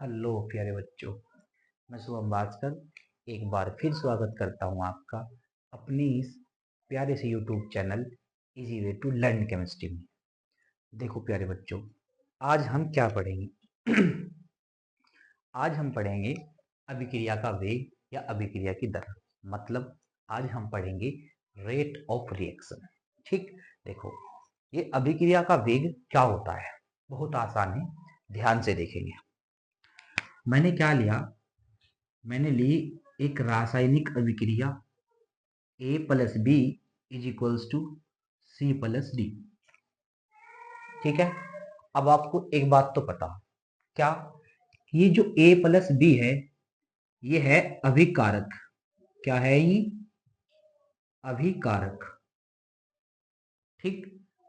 Hello प्यारे बच्चों, मैं शुभम भास्कर एक बार फिर स्वागत करता हूं आपका अपनी इस प्यारे से YouTube channel easy way to learn chemistry में। देखो प्यारे बच्चों, आज हम क्या पढ़ेंगे? आज हम पढ़ेंगे अभिक्रिया का वेग या अभिक्रिया की दर। मतलब आज हम पढ़ेंगे रेट ऑफ रिएक्शन। ठीक, देखो ये अभिक्रिया का वेग क्या होता है, बहुत आसान है, ध्यान से देखेंगे। मैंने क्या लिया, मैंने ली एक रासायनिक अभिक्रिया A plus B is equals to C plus D. ठीक है, अब आपको एक बात तो पता, क्या? ये जो A प्लस बी है ये है अभिकारक। क्या है ये? अभिकारक। ठीक,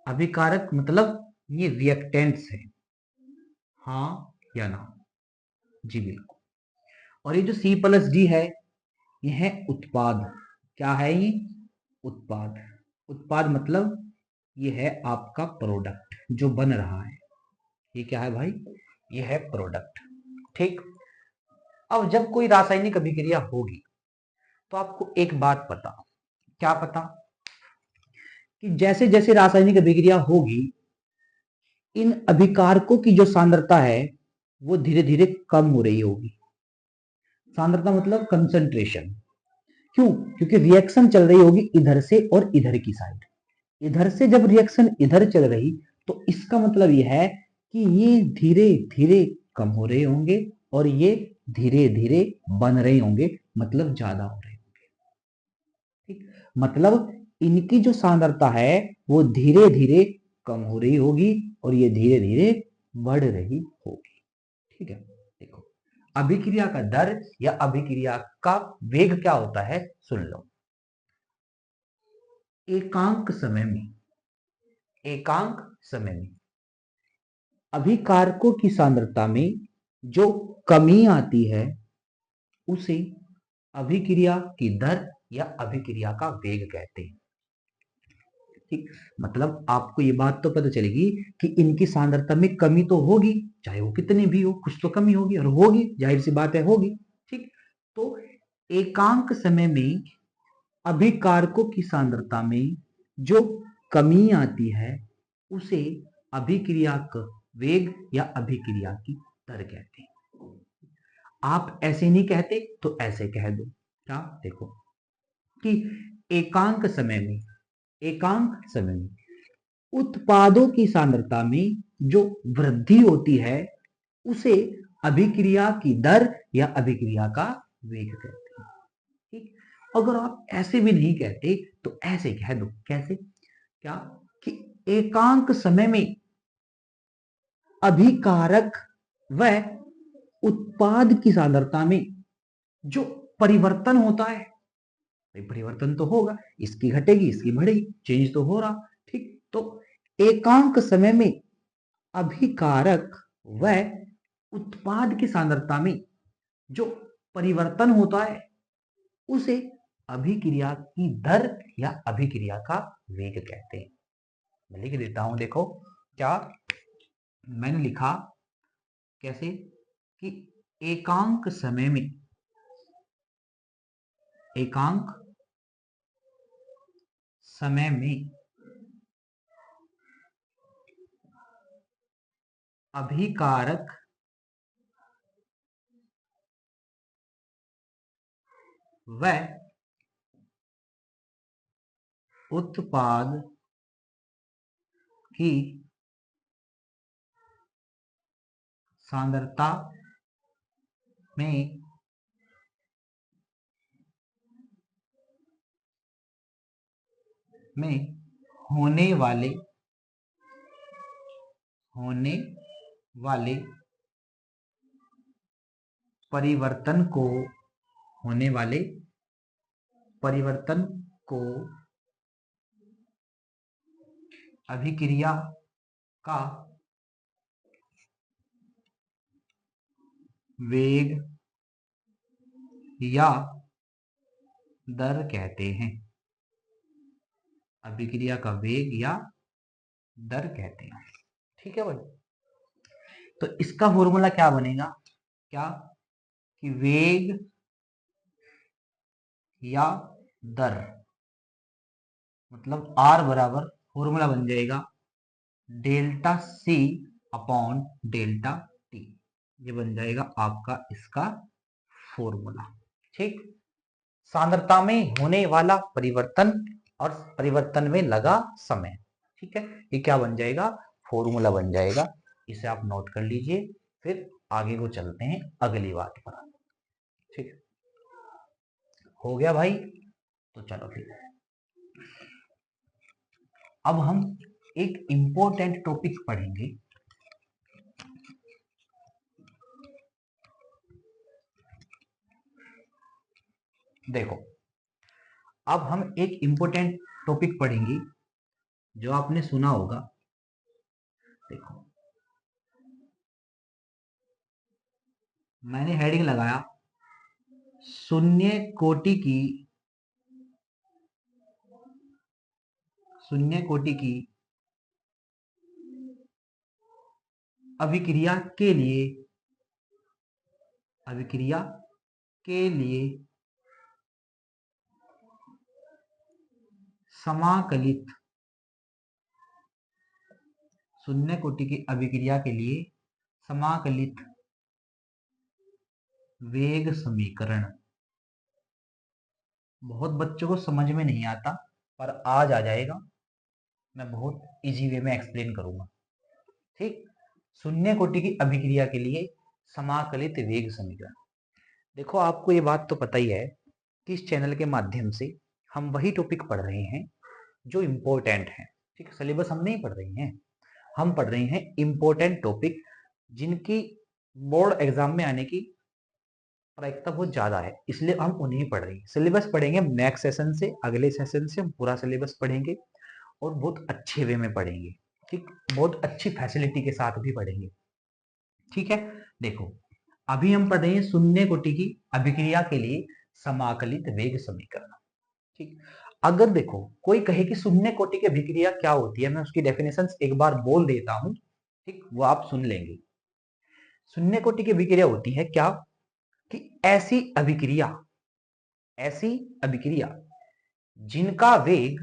अभिकारक मतलब ये रिएक्टेंट्स है, हाँ या ना? जी बिल्कुल। और ये जो C प्लस डी है ये है उत्पाद। क्या है ये? उत्पाद। उत्पाद मतलब ये है आपका प्रोडक्ट जो बन रहा है। ये क्या है भाई? ये है प्रोडक्ट। ठीक, अब जब कोई रासायनिक अभिक्रिया होगी तो आपको एक बात पता, क्या पता? कि जैसे जैसे रासायनिक अभिक्रिया होगी इन अभिकारकों की जो सांद्रता है वो धीरे धीरे कम हो रही होगी। सांद्रता मतलब कंसंट्रेशन। क्यों? क्योंकि रिएक्शन चल रही होगी इधर से और इधर की साइड। इधर से जब रिएक्शन इधर चल रही तो इसका मतलब यह है कि ये धीरे धीरे कम हो रहे होंगे और ये धीरे धीरे बन रहे होंगे, मतलब ज्यादा हो रहे होंगे। ठीक, मतलब इनकी जो सांद्रता है वो धीरे धीरे कम हो रही होगी और ये धीरे धीरे बढ़ रही होगी। ठीक है, देखो अभिक्रिया का दर या अभिक्रिया का वेग क्या होता है, सुन लो। एकांक समय में, एकांक समय में अभिकारकों की सांद्रता में जो कमी आती है उसे अभिक्रिया की दर या अभिक्रिया का वेग कहते हैं। ठीक, मतलब आपको ये बात तो पता चलेगी कि इनकी सांद्रता में कमी तो होगी, चाहे वो कितनी भी हो, कुछ तो कमी होगी और होगी, जाहिर सी बात है होगी। ठीक, तो एकांक समय में अभिकारकों की सांद्रता में जो कमी आती है उसे अभिक्रिया का वेग या अभिक्रिया की दर कहते हैं। आप ऐसे नहीं कहते तो ऐसे कह दो, क्या? देखो कि एकांक समय में, एकांक समय में उत्पादों की सांद्रता में जो वृद्धि होती है उसे अभिक्रिया की दर या अभिक्रिया का वेग कहते हैं। ठीक, अगर आप ऐसे भी नहीं कहते तो ऐसे कह दो। कैसे? क्या? कि एकांक समय में अभिकारक व उत्पाद की सांद्रता में जो परिवर्तन होता है, परिवर्तन तो होगा, इसकी घटेगी इसकी बढ़ेगी, चेंज तो हो रहा। ठीक, तो एकांक समय में अभिकारक व उत्पाद की सांद्रता में जो परिवर्तन होता है उसे अभिक्रिया की दर या अभिक्रिया का वेग कहते हैं। मैं लिख देता हूं, देखो क्या मैंने लिखा, कैसे? कि एकांक समय में, एकांक समय में अभिकारक व उत्पाद की सांद्रता में होने वाले, होने वाले परिवर्तन को, होने वाले परिवर्तन को अभिक्रिया का वेग या दर कहते हैं। अभिक्रिया का वेग या दर कहते हैं। ठीक है भाई, तो इसका फॉर्मूला क्या बनेगा? क्या, कि वेग या दर, मतलब आर बराबर फॉर्मूला बन जाएगा delta C upon delta t. ये बन जाएगा आपका इसका फॉर्मूला। ठीक, सांद्रता में होने वाला परिवर्तन और परिवर्तन में लगा समय। ठीक है, ये क्या बन जाएगा, फॉर्मूला बन जाएगा। इसे आप नोट कर लीजिए, फिर आगे को चलते हैं अगली बात पर। ठीक, हो गया भाई, तो चलो ठीक है। अब हम एक इंपॉर्टेंट टॉपिक पढ़ेंगे। देखो, अब हम एक इंपॉर्टेंट टॉपिक पढ़ेंगे जो आपने सुना होगा। देखो, मैंने हेडिंग लगाया शून्य कोटि की अभिक्रिया के लिए समाकलित, शून्य कोटि की अभिक्रिया के लिए समाकलित वेग समीकरण। बहुत बच्चों को समझ में नहीं आता, पर आज आ जाएगा। मैं बहुत इजी वे में एक्सप्लेन करूंगा। ठीक, शून्य कोटि की अभिक्रिया के लिए समाकलित वेग समीकरण। देखो, आपको ये बात तो पता ही है कि इस चैनल के माध्यम से हम वही टॉपिक पढ़ रहे हैं जो इम्पोर्टेंट है। ठीक, सिलेबस हम नहीं पढ़ रहे हैं, हम पढ़ रहे हैं इम्पोर्टेंट टॉपिक जिनकी बोर्ड एग्जाम में आने की प्रायिकता बहुत ज्यादा है, इसलिए हम उन्हें पढ़ रहे हैं। सिलेबस पढ़ेंगे नेक्स्ट सेशन से, अगले सेशन से हम पूरा सिलेबस पढ़ेंगे और बहुत अच्छे वे में पढ़ेंगे। ठीक, बहुत अच्छी फैसिलिटी के साथ भी पढ़ेंगे। ठीक है, देखो, अभी हम पढ़ रहे हैं शून्य कोटि की अभिक्रिया के लिए समाकलित वेग समीकरण। ठीक, अगर देखो कोई कहे कि शून्य कोटि की अभिक्रिया क्या होती है, मैं उसकी डेफिनेशन एक बार बोल देता हूं। ठीक, वो आप सुन लेंगे। शून्य कोटि की अभिक्रिया होती है क्या, कि ऐसी अभिक्रिया जिनका वेग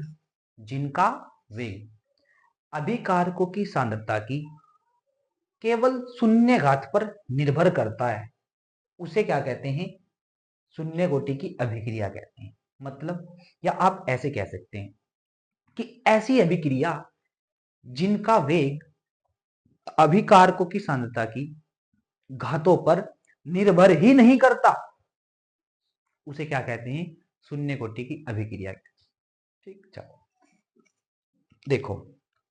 अभिकारकों की सांद्रता की केवल शून्य घात पर निर्भर करता है, उसे क्या कहते हैं, शून्य कोटि की अभिक्रिया कहते हैं। मतलब, या आप ऐसे कह सकते हैं कि ऐसी अभिक्रिया जिनका वेग अभिकारकों की सांद्रता की घातों पर निर्भर ही नहीं करता, उसे क्या कहते हैं, शून्य कोटि की अभिक्रिया। ठीक, चलो देखो,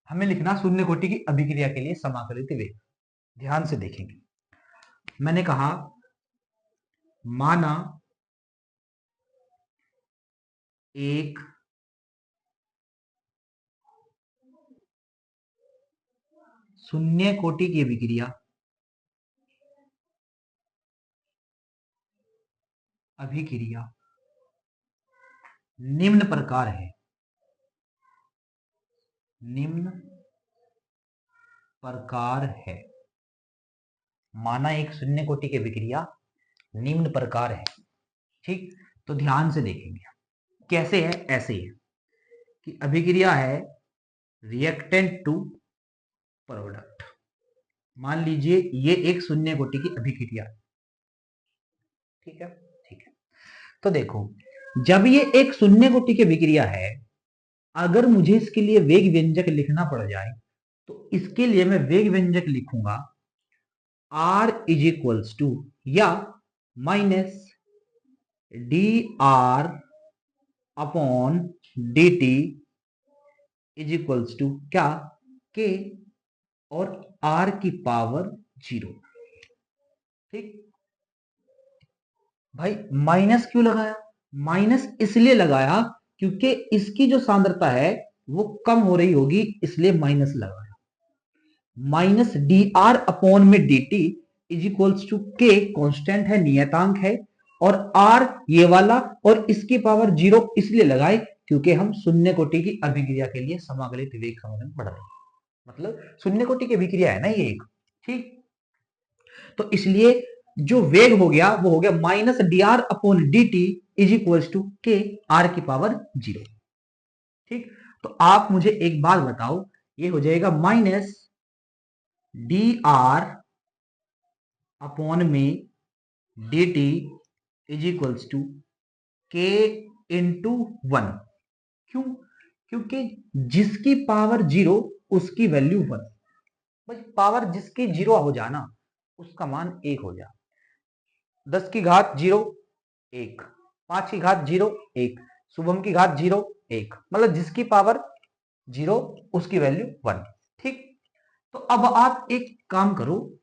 हमें लिखना शून्य कोटि की अभिक्रिया के लिए समाकलित वेग। ध्यान से देखेंगे, मैंने कहा माना एक शून्य कोटि की अभिक्रिया निम्न प्रकार है, माना एक शून्य कोटि की अभिक्रिया निम्न प्रकार है। ठीक, तो ध्यान से देखेंगे कैसे है। ऐसे है कि अभिक्रिया है रिएक्टेंट टू प्रोडक्ट। मान लीजिए ये एक शून्य कोटि की अभिक्रिया। ठीक है, ठीक है, तो देखो, जब ये एक शून्य कोटि की अभिक्रिया है, अगर मुझे इसके लिए वेग व्यंजक लिखना पड़ जाए, तो इसके लिए मैं वेग व्यंजक लिखूंगा R इज इक्वल्स टू या minus d r upon d t is equals to क्या, के और R की पावर 0। ठीक भाई, माइनस क्यों लगाया, माइनस इसलिए लगाया क्योंकि इसकी जो सांद्रता है वो कम हो रही होगी, इसलिए माइनस लगाया। माइनस डी आर अपॉन में d t is equals to k, constant है, नियतांक है, और आर ये वाला, और इसकी पावर 0 इसलिए लगाए क्योंकि हम शून्य कोटि की अभिक्रिया के लिए समाकलित वेग समीकरण पढ़ रहे हैं। मतलब शून्य कोटि की अभिक्रिया है ना ये एक। ठीक, तो इसलिए जो वेग हो गया वो हो गया minus d r upon d t is equals to k r की पावर 0। ठीक, तो आप मुझे एक बात बताओ, ये हो जाएगा माइनस डी आर अपॉन में d t is equals to k into 1। क्यों? क्योंकि जिसकी पावर 0 उसकी वैल्यू 1। भाई पावर जिसकी 0 हो जाना उसका मान 1 हो जा। 10 की घात 0 1, 5 की घात 0 1, शुभम की घात 0 1, मतलब जिसकी पावर 0 उसकी वैल्यू 1। ठीक, तो अब आप एक काम करो,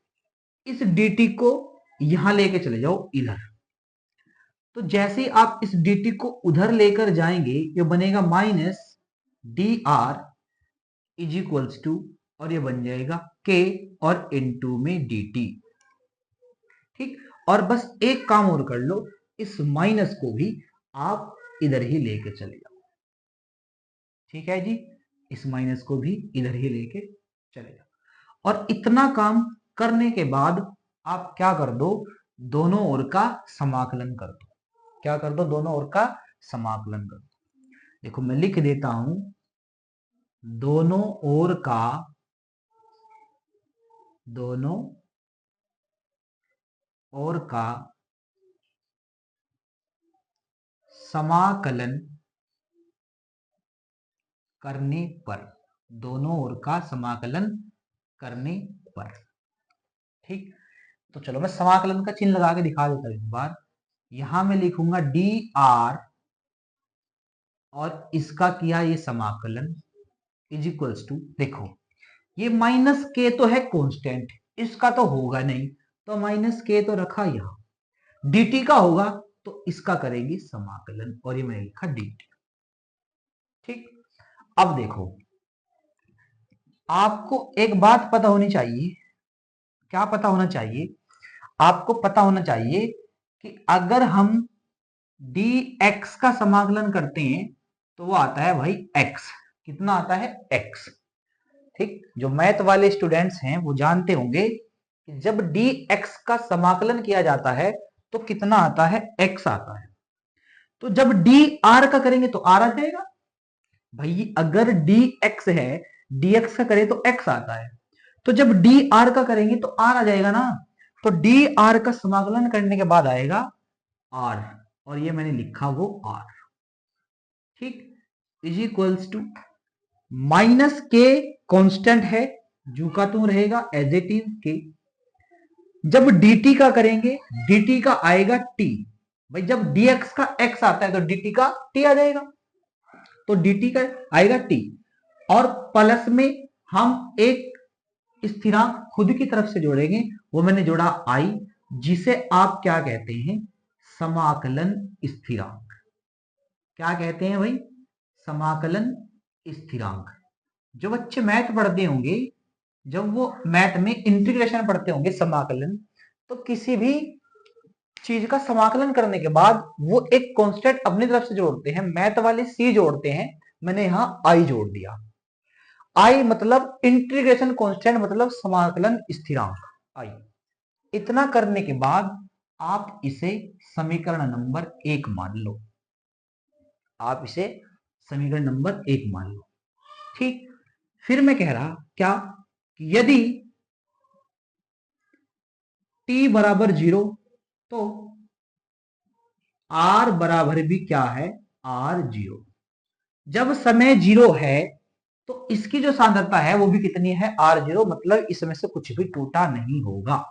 इस dt को यहां लेके चले जाओ इधर। तो जैसे ही आप इस dt को उधर लेकर जाएंगे ये बनेगा minus d r is equals to, और ये बन जाएगा k और इनटू में dt। ठीक, और बस एक काम और कर लो, इस माइनस को भी आप इधर ही लेके चले जाओ। ठीक है जी, इस माइनस को भी इधर ही लेके चले जाओ। और इतना काम करने के बाद आप क्या कर दो, दोनों ओर का समाकलन कर दो। क्या कर दो? दोनों ओर का समाकलन कर दो। देखो मैं लिख देता हूं, दोनों ओर का समाकलन करने पर, दोनों ओर का समाकलन करने पर। ठीक, तो चलो मैं समाकलन का चिन्ह लगा के दिखा देता हूं एक बार। यहां मैं लिखूंगा डी आर और इसका किया ये समाकलन इज इक्वल्स टू, देखो ये माइनस के तो है कांस्टेंट, इसका तो होगा नहीं, तो माइनस के तो रखा यहां। dt का होगा तो इसका करेंगे समाकलन, और ये मैंने लिखा dt। ठीक, अब देखो आपको एक बात पता होनी चाहिए। क्या पता होना चाहिए? आपको पता होना चाहिए कि अगर हम dx का समाकलन करते हैं तो वो आता है भाई x। कितना आता है? x। ठीक, जो मैथ वाले स्टूडेंट्स हैं वो जानते होंगे कि जब dx का समाकलन किया जाता है तो कितना आता है? x आता है। तो जब dr का करेंगे तो r आ जाएगा। भाई अगर dx है, dx का करें तो x आता है, तो जब dr का करेंगे तो r आ जाएगा ना। तो dr का समाकलन करने के बाद आएगा r, और ये मैंने लिखा वो r। ठीक, इज इक्वल्स टू माइनस के कांस्टेंट है, जू का तू रहेगा एज इट इज के। जब dt का करेंगे, dt का आएगा t। भाई जब dx का x आता है तो dt का t आ जाएगा, तो dt का आएगा t। और प्लस में हम एक स्थिरांक खुद की तरफ से जोड़ेंगे, वो मैंने जोड़ा i, जिसे आप क्या कहते हैं? समाकलन स्थिरांक। क्या कहते हैं भाई? समाकलन स्थिरांक। जो बच्चे मैथ पढ़ते होंगे, जब वो मैथ में इंटीग्रेशन पढ़ते होंगे, समाकलन, तो किसी भी चीज का समाकलन करने के बाद वो एक कांस्टेंट अपनी तरफ से जोड़ते हैं। मैथ वाले c जोड़ते हैं, मैंने यहां i जोड़ दिया। i मतलब इंटीग्रेशन कांस्टेंट, मतलब समाकलन स्थिरांक i। इतना करने के बाद आप इसे समीकरण नंबर 1 मान लो। आप इसे समीकरण नंबर 1 मान लो। ठीक, फिर मैं कह रहा क्या, यदि t बराबर 0 तो r बराबर भी क्या है? r0। जब समय 0 है तो इसकी जो सांद्रता है वो भी कितनी है? r0, मतलब इसमें से कुछ भी टूटा नहीं होगा।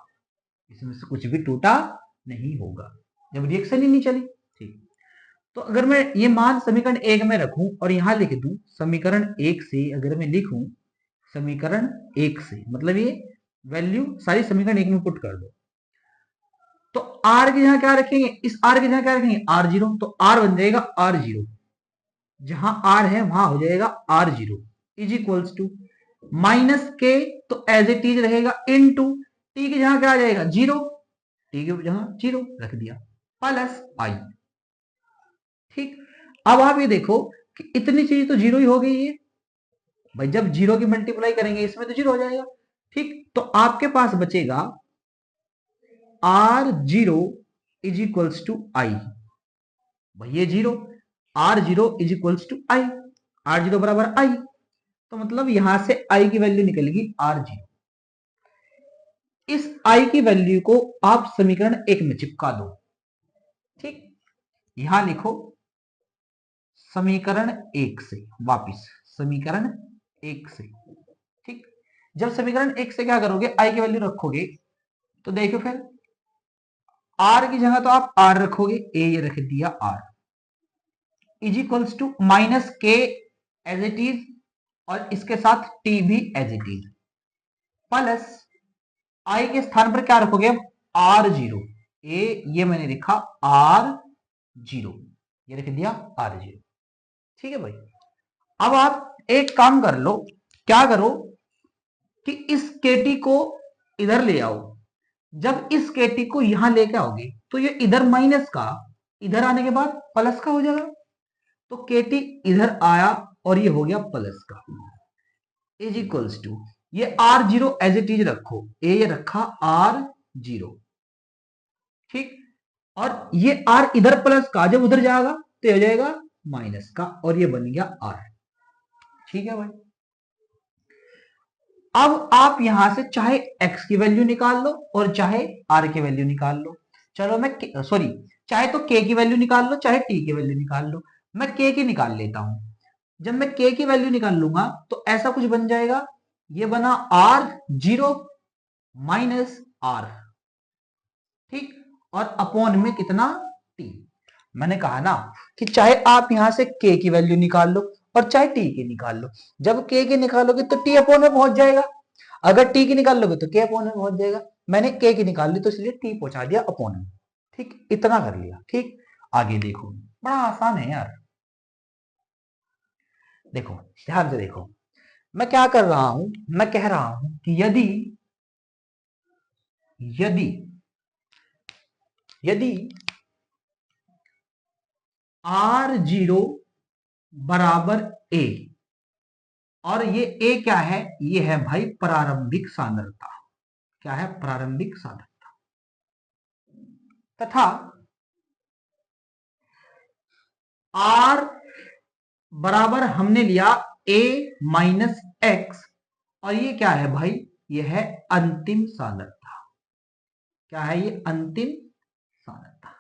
इसमें से कुछ भी टूटा नहीं होगा जब रिएक्शन ही नहीं चली। ठीक, तो अगर मैं ये मान समीकरण 1 में रखूं और यहां लिख दूं समीकरण 1 से, अगर मैं लिखूं समीकरण 1 से, मतलब ये वैल्यू सारी समीकरण 1 में पुट कर दो, तो r की जगह क्या रखेंगे? इस r की जगह क्या रखेंगे? r0। तो r बन जाएगा r0, जहां r है वहां हो जाएगा r0 is equals to minus के, तो एज इट इज रहेगा, इन टू टी की जगह क्या आ जाएगा? 0, टी की जगह 0 रख दिया, प्लस i। ठीक, अब आप ये देखो कि इतनी चीज तो 0 ही हो गई है। भाई जब 0 की मल्टीप्लाई करेंगे इसमें तो 0 हो जाएगा। ठीक, तो आपके पास बचेगा R0 is equals to I, भाई ये zero, R0 is equals to I, R0 बराबर आई, तो मतलब यहां से आई की वैल्यू निकलेगी R0। इस आई की वैल्यू को आप समीकरण 1 में चिपका दो, ठीक, यहां लिखो समीकरण 1 से, वापिस समीकरण 1 से, ठीक। जब समीकरण 1 से क्या करोगे, आई की वैल्यू रखोगे, तो देखो फिर आर की जगह तो आप आर रखोगे, ए ये रख दिया r, is equals to minus k as it is, और इसके साथ टी भी as it is, plus I के स्थान पर क्या रखोगे, R0, ए ये मैंने लिखा R0, ये रख दिया R0, ठीक है भाई। अब आप एक काम कर लो, क्या करो कि इस केटी को इधर ले आओ, जब इस केटी को यहां लेके आओगे तो ये इधर माइनस का, इधर आने के बाद प्लस का हो जाएगा, तो केटी इधर आया और ये हो गया प्लस का, इज इक्वल्स टू ये R0 एज इट इज रखो, ए ये रखा R0, ठीक, और ये R इधर प्लस का, जब उधर जाएगा तो हो जाएगा माइनस का, और ये बन गया R, ठीक है भाई। अब आप यहां से चाहे x की वैल्यू निकाल लो और चाहे r की वैल्यू निकाल लो, चलो मैं सॉरी, चाहे तो k की वैल्यू निकाल लो चाहे t की वैल्यू निकाल लो, मैं k की निकाल लेता हूं। जब मैं k की वैल्यू निकाल लूंगा तो ऐसा कुछ बन जाएगा, ये बना R0 माइनस R, ठीक, और अपॉन में कितना t। मैंने कहा ना कि चाहे आप यहां से k की वैल्यू निकाल लो और चाहे t की निकाल लो, जब k की निकालोगे तो t अपॉन में पहुंच जाएगा, अगर t की निकाल लोगे तो k अपॉन में पहुंच जाएगा। मैंने k की निकाल ली तो इसलिए t पहुंचा दिया अपॉन में, ठीक, इतना कर लिया, ठीक। आगे देखो, बड़ा आसान है यार, देखो ध्यान से देखो, मैं क्या कर रहा हूं, मैं कह रहा हूं कि यदि यदि यदि R0 बराबर a, और ये a क्या है, ये है भाई प्रारंभिक सांद्रता, क्या है, प्रारंभिक सांद्रता, तथा R बराबर हमने लिया a माइनस एक्स, और ये क्या है भाई, ये है अंतिम सांद्रता, क्या है ये, अंतिम सांद्रता।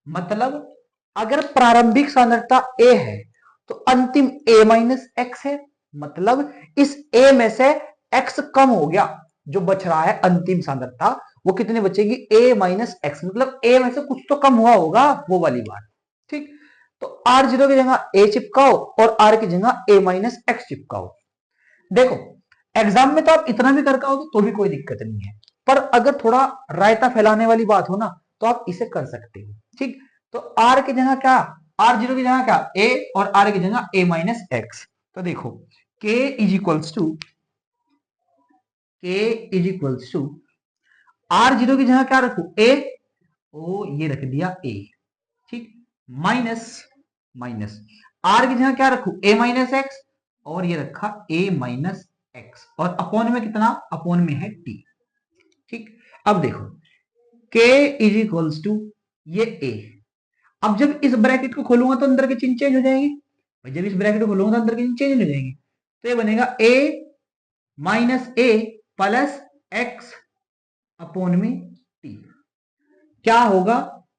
मतलब अगर प्रारंभिक सांद्रता a है तो अंतिम a माइनस एक्स है, मतलब इस a में से x कम हो गया, जो बच रहा है अंतिम सांद्रता वो कितनी बचेगी, a माइनस एक्स, मतलब a में से कुछ तो कम हुआ होगा, वो वाली बात, ठीक। तो R0 की जगह a चिपकाओ और r की जगह a माइनस एक्स चिपकाओ। देखो एग्जाम में तो आप इतना भी कर पाओगे तो भी कोई दिक्कत नहीं है, पर अगर थोड़ा रायता फैलाने वाली बात हो ना तो आप इसे कर सकते हो, ठीक। तो r की जगह क्या, R0 की जगह क्या a, और r की जगह a माइनस एक्स, तो देखो k is equals to R0 की जगह क्या रखू, a, ओ ये रख दिया a, ठीक, माइनस माइनस r की जगह क्या रखू, a माइनस एक्स, और ये रखा a माइनस एक्स, और अपॉन में कितना, अपॉन में है t, ठीक। अब देखो k इज इक्वल्स टू ये a, अब जब इस ब्रैकेट को खोलूंगा तो अंदर के चिन्ह चेंज हो जाएंगे, जब इस ब्रैकेट को खोलूंगा तो अंदर के चिन्ह चेंज हो जाएंगे, तो ये बनेगा a minus a plus x upon में t, क्या होगा,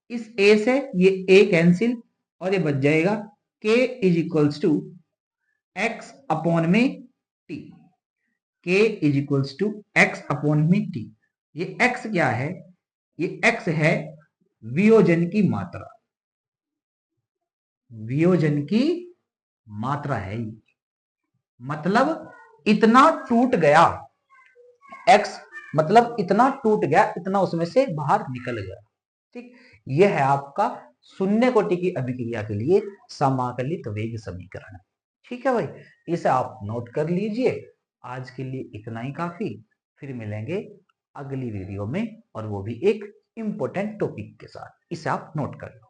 इस a से ये a कैंसिल, और ये बच जाएगा k is equals to x upon में t, k is equals to x upon में t। ये x क्या है, ये x है वियोजन की मात्रा, वियोजन की मात्रा है ये, मतलब इतना टूट गया, x मतलब इतना टूट गया, इतना उसमें से बाहर निकल गया, ठीक। यह है आपका शून्य कोटि की अभिक्रिया के लिए समाकलित वेग समीकरण, ठीक है भाई, इसे आप नोट कर लीजिए। आज के लिए इतना ही काफी, फिर मिलेंगे अगली वीडियो में, और वो भी एक इंपॉर्टेंट टॉपिक के साथ, इसे आप नोट कर लो।